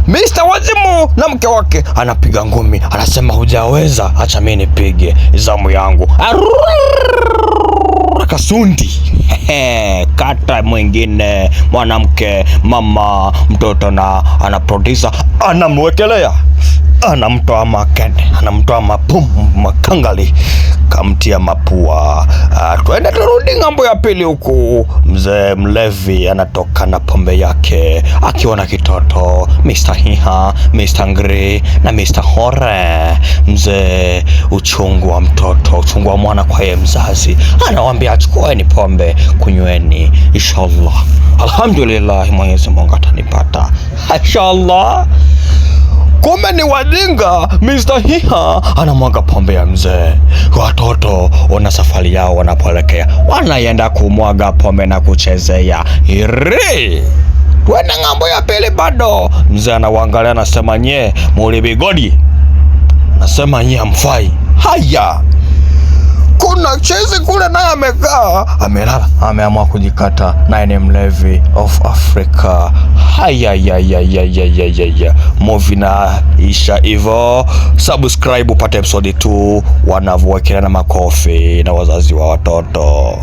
Mr. Wazimu na mke wake anapiga ngumi, anasema hujaweza, acha mimi nipige, zamu yangu. Kasundi kata mwingine, mwanamke, mama, mtoto na ana producer anamwekelea, anamtoa makende, anamtoa makangali, kamtia mapua. Twende turudi ngambo ya pili huku. Mzee mlevi anatoka na pombe yake akiwa na kitoto, Mr. Hiha, Mr. Ngri na Mr. Hore. Mzee uchungu wa mtoto, uchungu wa mwana kwa yeye mzazi, anawaambia chukueni pombe, kunyweni, inshallah. Alhamdulillah, Mwenyezi Mungu atanipata inshallah. Kumbe ni wajinga. Mr. Hiha anamwaga pombe ya mzee. Watoto wana safari yao, wanapoelekea wanaenda kumwaga pombe na kuchezea hiri. Twende ngambo ya pili bado. Mzee anawaangalia, anasema nye mulibigodi, anasema nye amfai. Haya, kuna chizi kule naye amekaa, amelala, ameamua kujikata, naye ni mlevi of Africa. Haya, movie na isha hivyo. Subscribe upate episode 2 wanavyowekelana makofi na wazazi wa watoto.